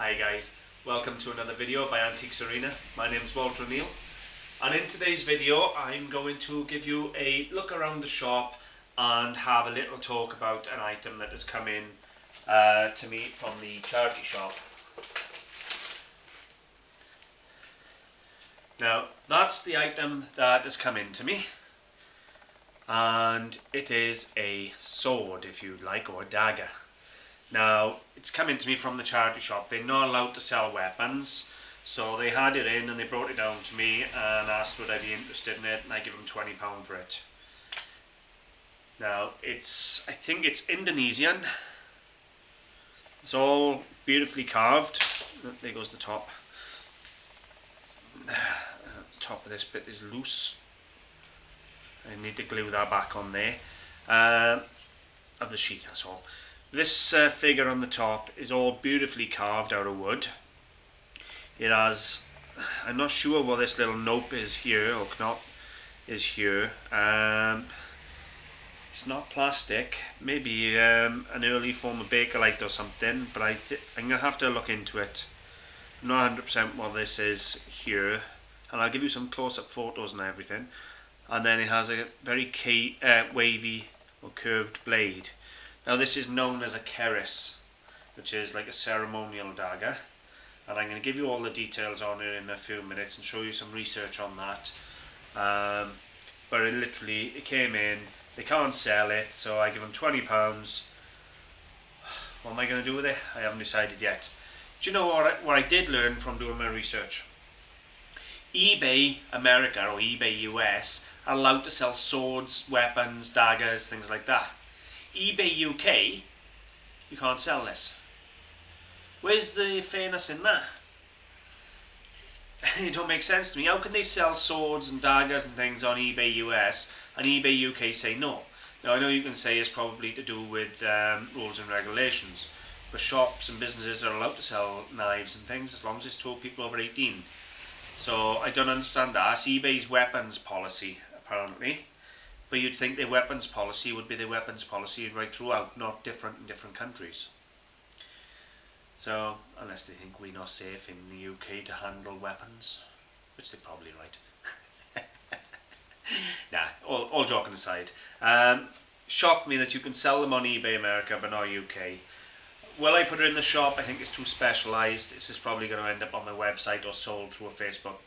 Hi guys, welcome to another video by Antiques Arena. My name is Walter O'Neill, and in today's video I'm going to give you a look around the shop and have a little talk about an item that has come in to me from the charity shop. Now that's the item that has come in to me, and it is a sword, if you like, or a dagger. Now, it's come into me from the charity shop. They're not allowed to sell weapons, so they had it in and they brought it down to me and asked would I be interested in it, and I give them £20 for it. Now, I think it's Indonesian. It's all beautifully carved. There goes the top. The top of this bit is loose. I need to glue that back on there. Of the sheath, that's all. This figure on the top is all beautifully carved out of wood. It has, I'm not sure what this little nope is here, or knop is here. It's not plastic, maybe an early form of Bakelite or something, but I'm going to have to look into it. I'm not 100% what this is here, and I'll give you some close-up photos and everything. And then it has a very wavy or curved blade. Now this is known as a keris, which is like a ceremonial dagger. And I'm going to give you all the details on it in a few minutes and show you some research on that. But it came in, they can't sell it, so I give them £20. What am I going to do with it? I haven't decided yet. Do you know what I did learn from doing my research? eBay America or eBay US are allowed to sell swords, weapons, daggers, things like that. eBay UK, you can't sell this. Where's the fairness in that? It don't make sense to me. How can they sell swords and daggers and things on eBay US and eBay UK say no? Now I know you can say it's probably to do with rules and regulations, but shops and businesses are allowed to sell knives and things as long as it's to people over 18. So I don't understand that. It's eBay's weapons policy apparently, but you'd think their weapons policy would be their weapons policy right throughout, not different in different countries. So, unless they think we're not safe in the UK to handle weapons, which they're probably right. Nah, all joking aside. Shocked me that you can sell them on eBay America but not UK. Will I put it in the shop? I think it's too specialised. This is probably going to end up on my website or sold through a Facebook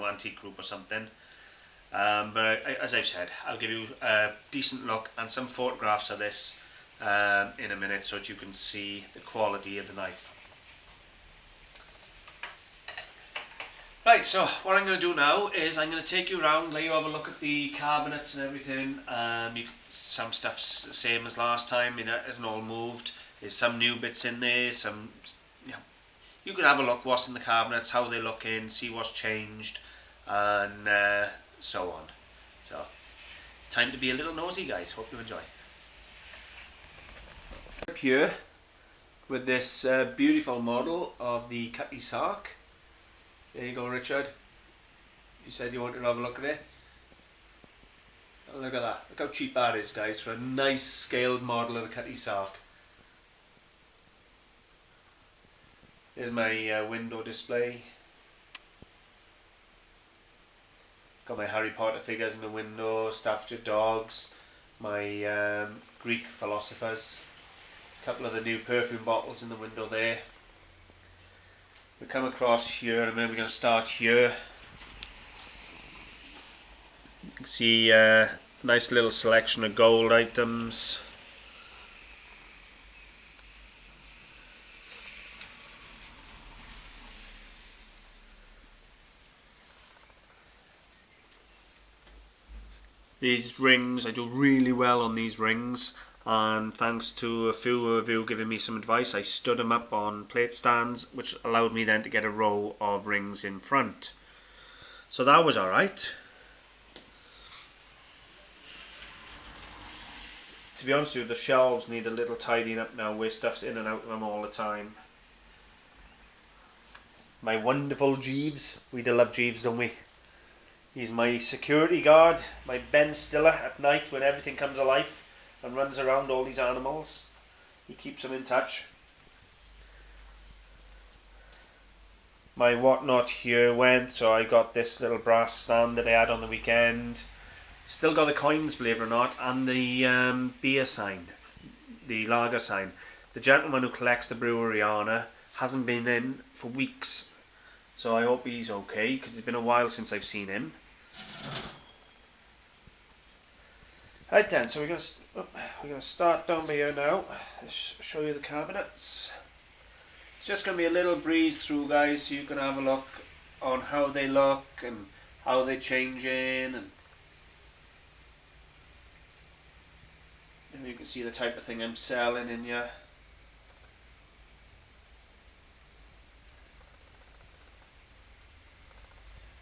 antique group or something. But as I've said, I'll give you a decent look and some photographs of this in a minute so that you can see the quality of the knife. Right, so what I'm going to do now is I'm going to take you around, let you have a look at the cabinets and everything. Some stuff's the same as last time, it hasn't all moved. There's some new bits in there, you can have a look what's in the cabinets, how they look in, see what's changed, and so on. So, time to be a little nosy guys, hope you enjoy. Up here with this beautiful model of the Cutty Sark. There you go, Richard. You said you wanted to have a look at it. Oh, look at that. Look how cheap that is, guys, for a nice scaled model of the Cutty Sark. Here's my window display. Got my Harry Potter figures in the window, Staffordshire dogs, my Greek philosophers. A couple of the new perfume bottles in the window there. We come across here, and then we're going to start here. You can see a nice little selection of gold items. These rings, I do really well on these rings, and thanks to a few of you giving me some advice, I stood them up on plate stands, which allowed me then to get a row of rings in front. So that was alright. To be honest with you, the shelves need a little tidying up now, where stuff's in and out of them all the time. My wonderful Jeeves, we do love Jeeves, don't we? He's my security guard, my Ben Stiller at night when everything comes alive and runs around all these animals. He keeps them in touch. my whatnot here went, so I got this little brass stand that I had on the weekend. Still got the coins, believe it or not, and the beer sign, the lager sign. The gentleman who collects the brewery honour hasn't been in for weeks, so I hope he's okay, because it's been a while since I've seen him. Right then, so we're gonna start down by here now. Let's show you the cabinets. It's just gonna be a little breeze through, guys, so you can have a look on how they look and how they change in, and you can see the type of thing I'm selling in here.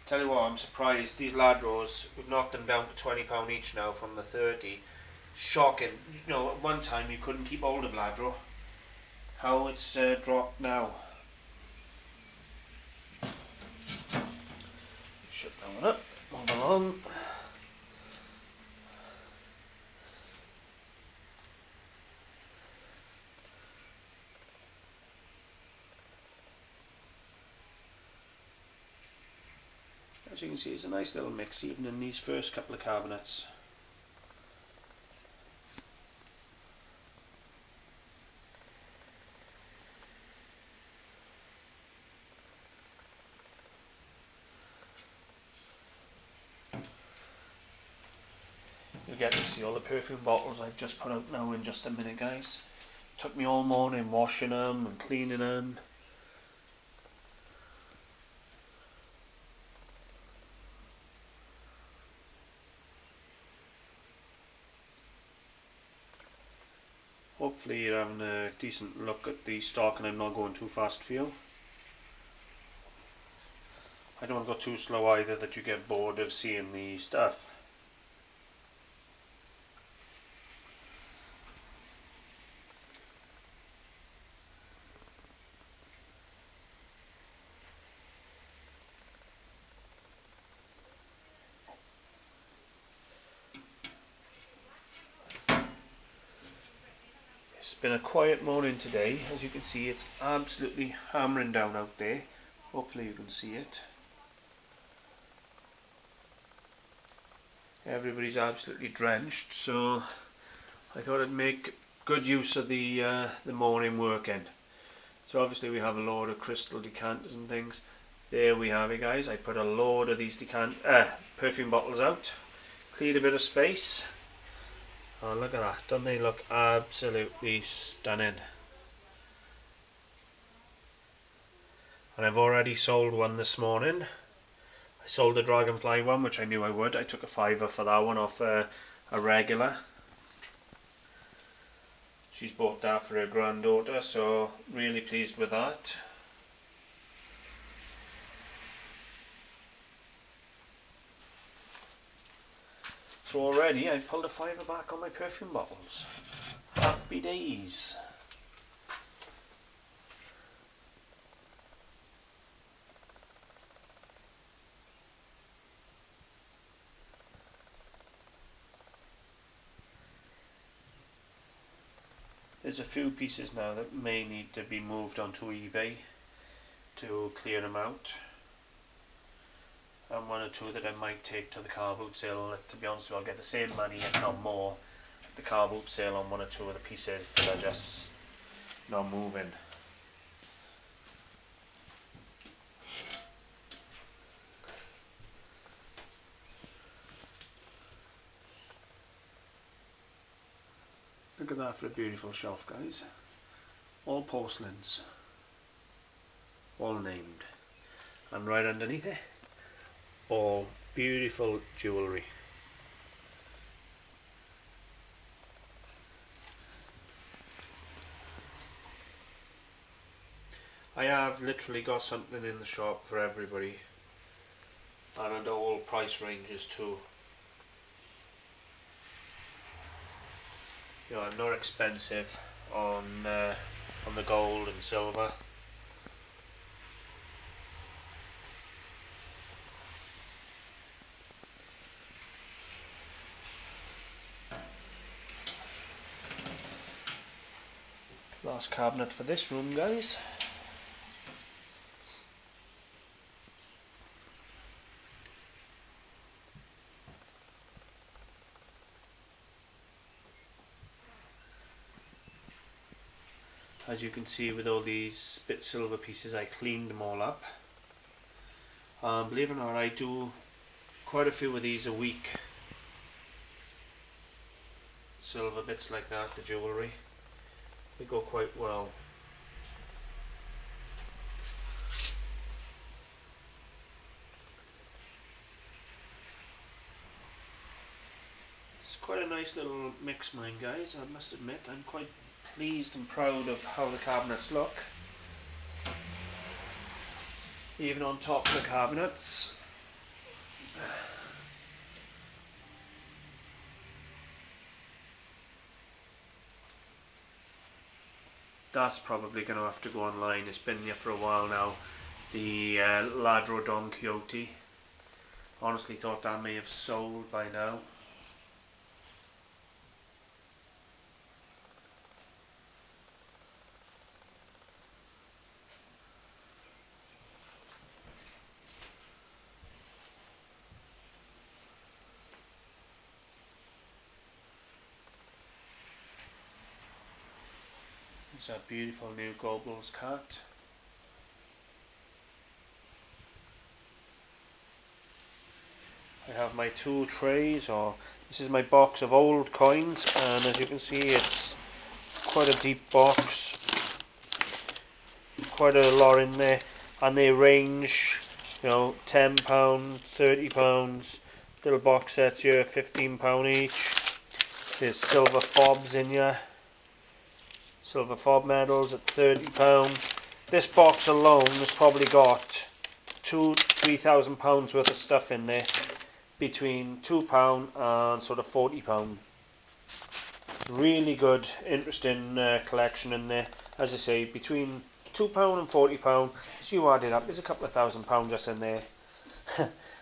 Tell you what, I'm surprised. These Ladros, we've knocked them down to £20 each now from the 30. Shocking. You know, at one time you couldn't keep hold of Ladro. How it's dropped now. Shut that one up. Move along. As you can see, it's a nice little mix even in these first couple of cabinets. You'll get to see all the perfume bottles I've just put out now in just a minute, guys. Took me all morning washing them and cleaning them. Hopefully you're having a decent look at the stock and I'm not going too fast for you. I don't want to go too slow either that you get bored of seeing the stuff. It's been a quiet morning today. As you can see, it's absolutely hammering down out there. Hopefully you can see it. Everybody's absolutely drenched, so I thought I'd make good use of the morning weekend. So obviously we have a load of crystal decanters and things. There we have it, guys. I put a load of these perfume bottles out. Cleared a bit of space. Oh, look at that. Don't they look absolutely stunning? And I've already sold one this morning. I sold the Dragonfly one, which I knew I would. I took a £5 for that one off a regular. She's bought that for her granddaughter, so really pleased with that. So already I've pulled a £5 back on my perfume bottles. Happy days. There's a few pieces now that may need to be moved onto eBay to clear them out. And one or two that I might take to the car boot sale. To be honest with you, I'll get the same money, if not more, at the car boot sale on one or two of the pieces that are just not moving. Look at that for a beautiful shelf, guys. All porcelains. All named. And right underneath it, all beautiful jewellery. I have literally got something in the shop for everybody, and under all price ranges too. You know, I'm not expensive on the gold and silver. Last cabinet for this room, guys. As you can see with all these bit silver pieces, I cleaned them all up. Believe it or not, I do quite a few of these a week. Silver bits like that, the jewellery, they go quite well. It's quite a nice little mix, mine, guys. I must admit, I'm quite pleased and proud of how the cabinets look. Even on top of the cabinets. That's probably going to have to go online. It's been here for a while now. The Ladro Don Quixote. Honestly thought that may have sold by now. It's a beautiful new Goebbels cat. I have my two trays, or this is my box of old coins, and as you can see it's quite a deep box, quite a lot in there, and they range, you know, £10, £30, little box sets here, £15 each. There's silver fobs in here, silver fob medals at £30. This box alone has probably got £2,000-3,000 worth of stuff in there, between £2 and sort of £40. Really good, interesting collection in there. As I say, between £2 and £40, so you add it up, there's a couple of £1,000 just in there.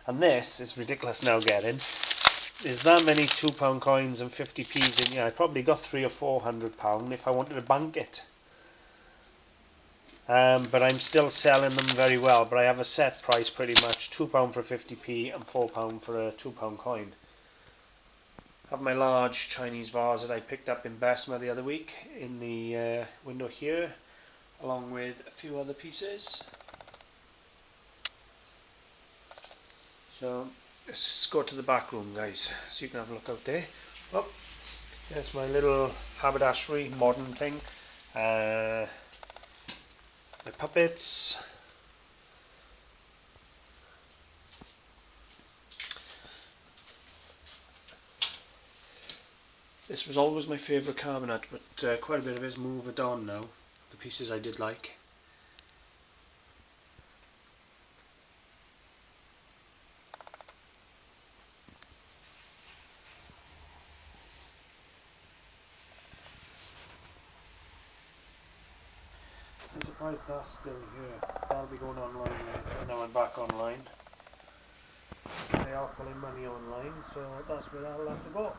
And this is ridiculous now getting. There's that many £2 coins and 50p's in here. I probably got £300 or £400 if I wanted to bank it. But I'm still selling them very well, but I have a set price pretty much, £2 for a 50p and £4 for a £2 coin. I have my large Chinese vase that I picked up in Bessemer the other week in the window here, along with a few other pieces. So let's go to the back room, guys, so you can have a look out there. Oh, there's my little haberdashery modern thing. My puppets. This was always my favourite cabinet, but quite a bit of it is moved on now, the pieces I did like. I'm surprised that's still here. That'll be going online later. Now I'm back online. They are pulling money online, so that's where that'll have to go.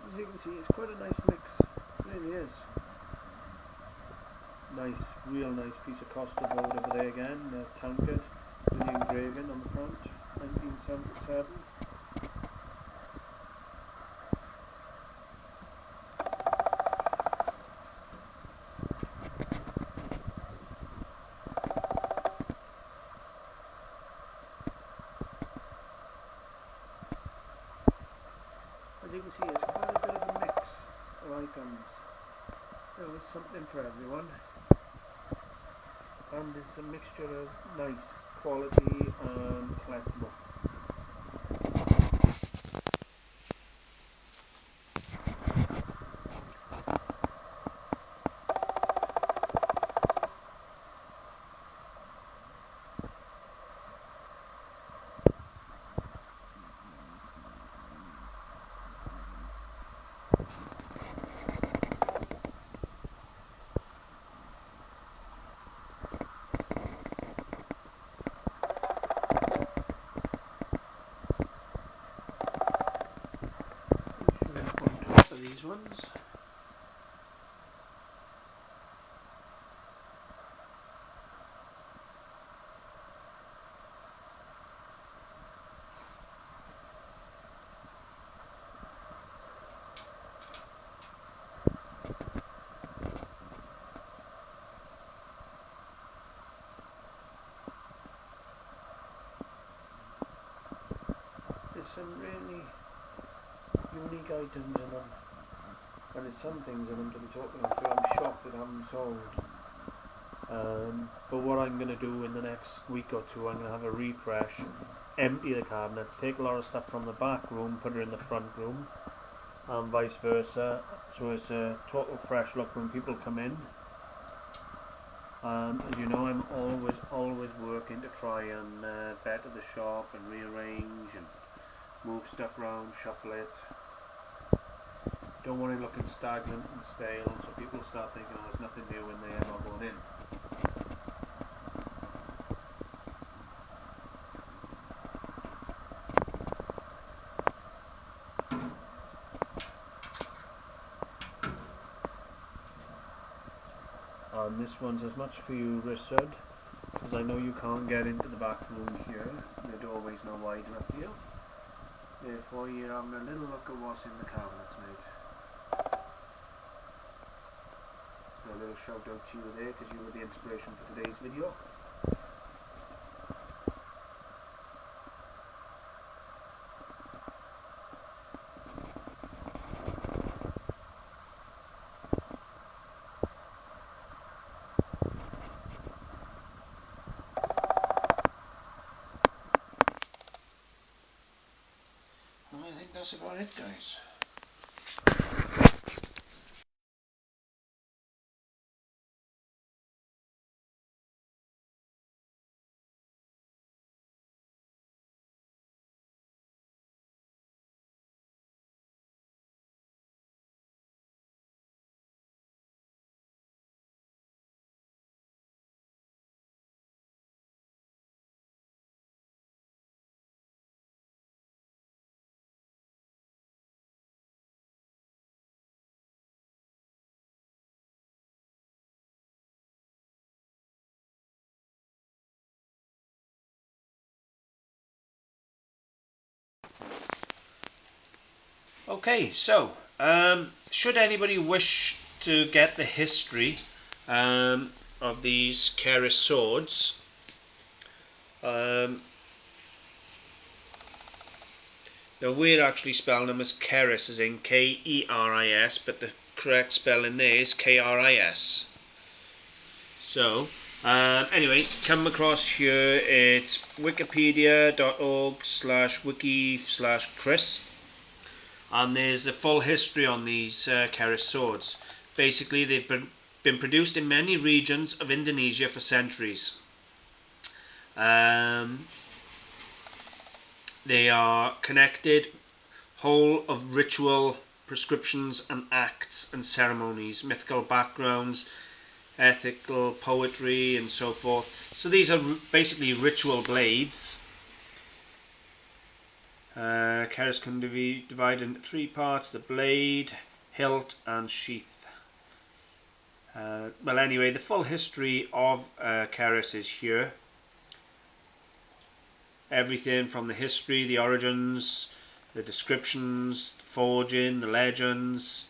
As you can see, it's quite a nice mix. It really is. Nice, real nice piece of Costa board over there again, tankard with the engraving on the front, 1977. As you can see, it's quite a bit of a mix of items. You know, there's something for everyone. And it's a mixture of nice quality and collectible. items in them, and there's some things in them to be talking about, so I'm shocked that I haven't sold. But what I'm going to do in the next week or two, I'm going to have a refresh, empty the cabinets, take a lot of stuff from the back room, put it in the front room, and vice versa, so it's a total fresh look when people come in. As you know, I'm always working to try and better the shop and rearrange and move stuff around, shuffle it. Don't want it looking stagnant and stale, so people start thinking, oh, there's nothing new in there, I'm not going in. And this one's as much for you, Richard, because I know you can't get into the back room here. The doorway's not wide enough for you. Therefore, you're having a little look at what's in the cabinets, mate. So a little shout out to you there, because you were the inspiration for today's video. I think that's about it, guys. Okay, so should anybody wish to get the history of these Keris swords, now we're actually spelling them as Keris, as in Keris, but the correct spelling there is Kris. So anyway, come across here, it's wikipedia.org/wiki/Chris. And there's a full history on these Keris swords. Basically, they've been produced in many regions of Indonesia for centuries. They are connected, whole of ritual prescriptions and acts and ceremonies, mythical backgrounds, ethical poetry, and so forth. So these are basically ritual blades. Keris can be divided into three parts: the blade, hilt, and sheath. Well, anyway, the full history of Keris is here. Everything from the history, the origins, the descriptions, the forging, the legends.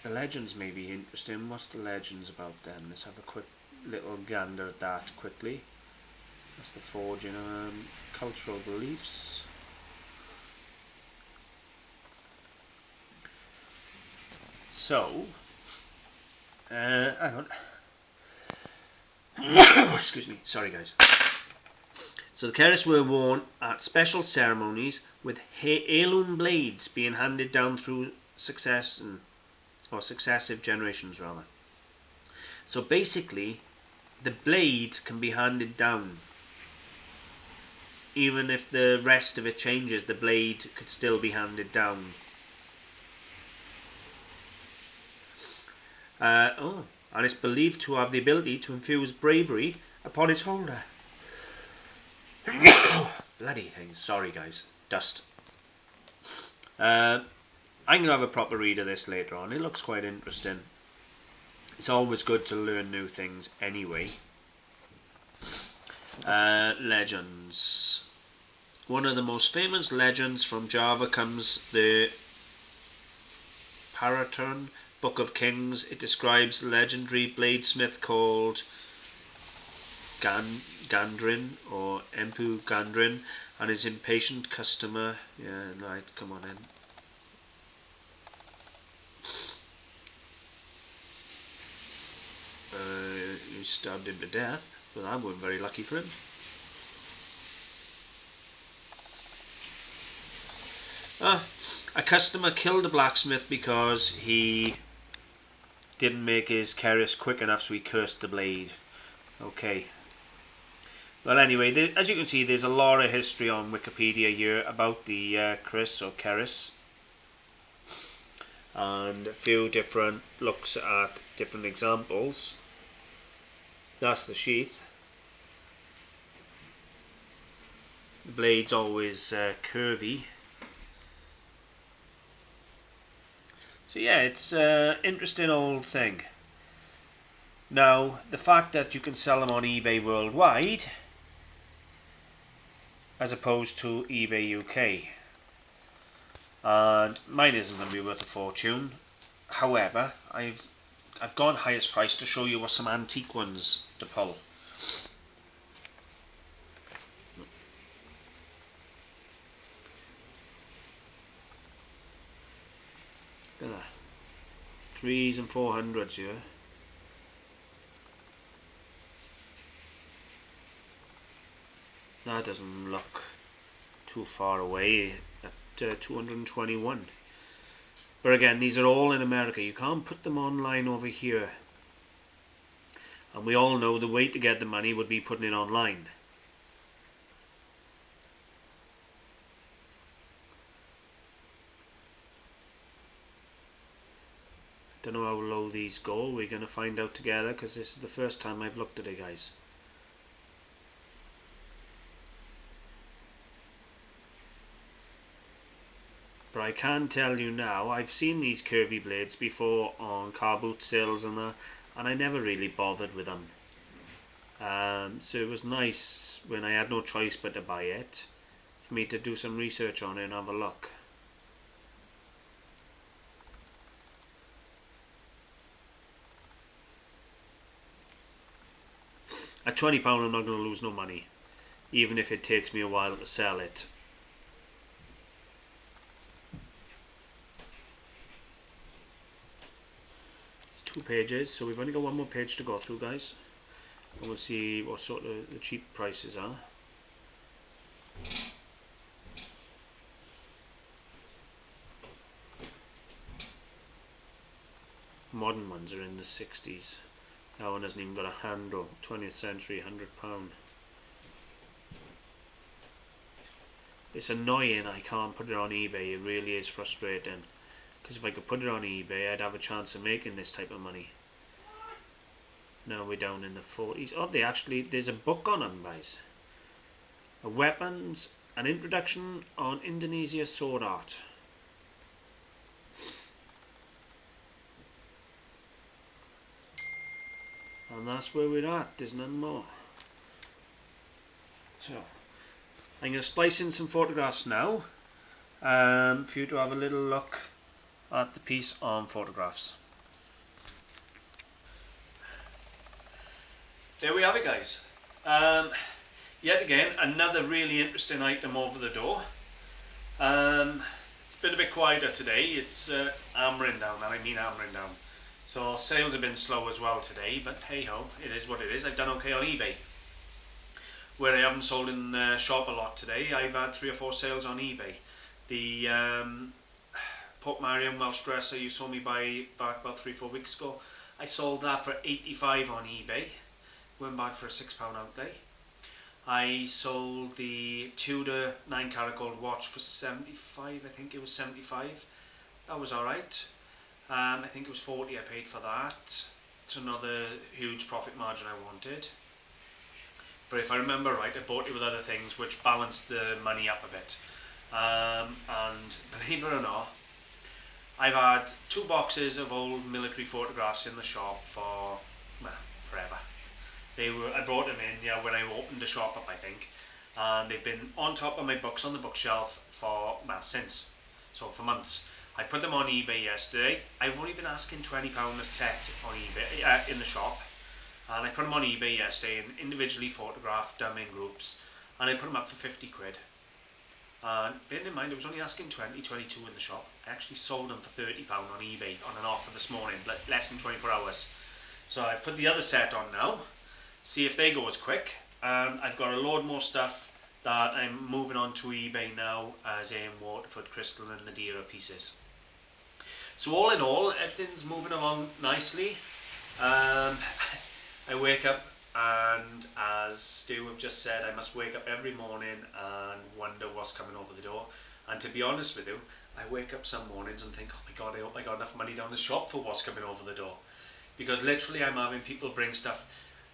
The legends may be interesting. What's the legends about then? Let's have a quick little gander at that quickly. That's the forging. Cultural beliefs. So, hang on. Excuse me, sorry guys. So the Keris were worn at special ceremonies, with heirloom blades being handed down through successive generations rather. So basically, the blade can be handed down. Even if the rest of it changes, the blade could still be handed down. And it's believed to have the ability to infuse bravery upon its holder. Bloody things, sorry guys, dust. I'm going to have a proper read of this later on. It looks quite interesting. It's always good to learn new things anyway. Legends. One of the most famous legends from Java comes the Paraturn Book of Kings. It describes a legendary bladesmith called Gandrin or Empu Gandrin and his impatient customer. Yeah, right, come on in. He stabbed him to death, but that wasn't very lucky for him. A customer killed the blacksmith because he didn't make his keris quick enough, so he cursed the blade. Okay. Well, anyway, as you can see, there's a lot of history on Wikipedia here about the kris or keris, and a few different looks at different examples. That's the sheath. The blade's always curvy. So yeah, it's an interesting old thing. Now, the fact that you can sell them on eBay worldwide as opposed to eBay UK. And mine isn't going to be worth a fortune. However, I've gone highest price to show you some antique ones to pull. Look at that. 3s and 400s here. That doesn't look too far away at 221. But again, these are all in America. You can't put them online over here. And we all know the way to get the money would be putting it online. Don't know how low these go. We're going to find out together because this is the first time I've looked at it, guys. But I can tell you now, I've seen these curvy blades before on car boot sales and that, and I never really bothered with them. So it was nice when I had no choice but to buy it, for me to do some research on it and have a look. At £20 I'm not going to lose no money, even if it takes me a while to sell it. It's 2 pages, so we've only got one more page to go through, guys, and we'll see what sort of the cheap prices are. Modern ones are in the 60s. That one hasn't even got a handle. 20th century, £100. It's annoying I can't put it on eBay. It really is frustrating, because if I could put it on eBay I'd have a chance of making this type of money. Now we're down in the 40s. Oh, there's a book on them, guys. Weapons, an introduction on Indonesia sword art. And that's where we're at. There's none more. So I'm going to splice in some photographs now for you to have a little look at the piece on photographs. There we have it, guys. Yet again, another really interesting item over the door. It's been a bit quieter today. It's hammering down, and I mean hammering down. So sales have been slow as well today, but hey ho, it is what it is. I've done okay on eBay. Where I haven't sold in the shop a lot today, I've had 3 or 4 sales on eBay. The Portmeirion Welsh dresser you saw me buy back about 3 or 4 weeks ago, I sold that for 85 on eBay. Went back for a £6 outlay. I sold the Tudor 9 karat gold watch for 75, I think it was 75. That was alright. I think it was 40 I paid for that. It's another huge profit margin I wanted. But if I remember right, I bought it with other things which balanced the money up a bit. And believe it or not, I've had 2 boxes of old military photographs in the shop for, well, forever. I brought them in, yeah, when I opened the shop up, I think, and they've been on top of my books on the bookshelf for, well, since, so for months. I put them on eBay yesterday. I've only been asking £20 a set on eBay in the shop, and I put them on eBay yesterday and individually photographed them in groups, and I put them up for 50 quid. And bearing in mind I was only asking 20, 22 in the shop, I actually sold them for £30 on eBay on an offer this morning, less than 24 hours. So I've put the other set on now, see if they go as quick. I've got a load more stuff that I'm moving on to eBay now, as in Waterford Crystal and Nadira pieces. So all in all, everything's moving along nicely. I wake up, and as Stu have just said, I must wake up every morning and wonder what's coming over the door. And to be honest with you, I wake up some mornings and think, oh my god, I hope I got enough money down the shop for what's coming over the door. Because literally I'm having people bring stuff.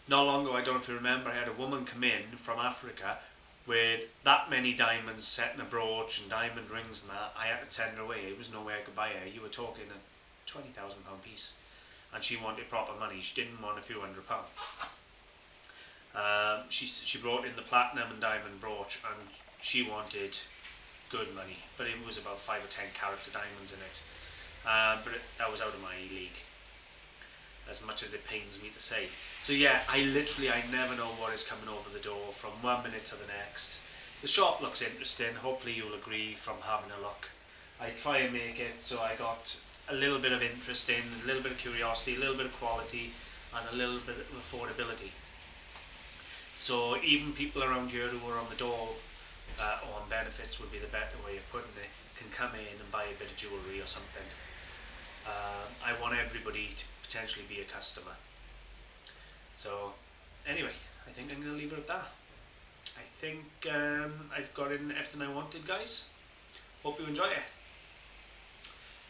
Not long ago, I don't know if you remember, I had a woman come in from Africa with that many diamonds set in a brooch and diamond rings and that. I had to send her away. It was no way I could buy her. You were talking a £20,000 piece. And she wanted proper money. She didn't want a few £100. She brought in the platinum and diamond brooch, and she wanted good money. But it was about 5 or 10 carats of diamonds in it. That was out of my league, as much as it pains me to say. So yeah, I never know what is coming over the door from one minute to the next. The shop looks interesting, hopefully you'll agree from having a look. I try and make it so I got a little bit of interest in, a little bit of curiosity, a little bit of quality, and a little bit of affordability. So even people around here who are on the dole, or on benefits would be the better way of putting it, can come in and buy a bit of jewellery or something. I want everybody to potentially be a customer. So anyway, I think I'm going to leave it at that. I think I've got in everything I wanted, guys. Hope you enjoy it.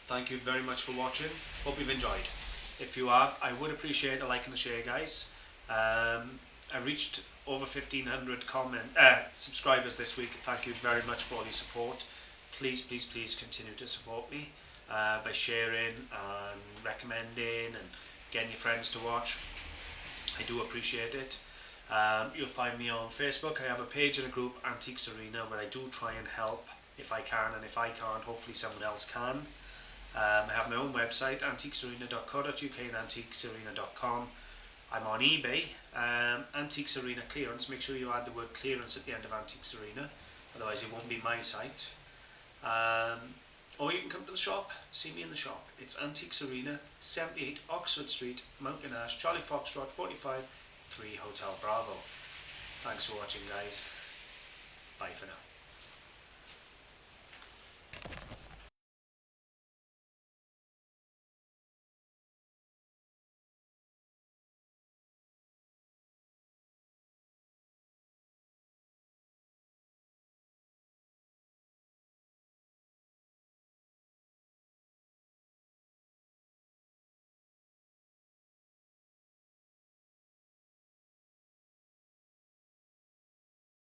Thank you very much for watching. Hope you've enjoyed. If you have, I would appreciate a like and a share, guys. I reached over 1,500 subscribers this week. Thank you very much for all your support. Please, please, please continue to support me by sharing and recommending and getting your friends to watch. I do appreciate it. You'll find me on Facebook. I have a page and a group, Antiques Arena, where I do try and help if I can, and if I can't, hopefully someone else can. I have my own website, antiquesarena.co.uk and antiquesarena.com. I'm on eBay, Antiques Arena Clearance. Make sure you add the word clearance at the end of Antiques Arena, otherwise it won't be my site. Or you can come to the shop, see me in the shop. It's Antiques Arena, 78 Oxford Street, Mountain Ash, Charlie Foxtrot 45, 3 Hotel Bravo. Thanks for watching, guys. Bye for now.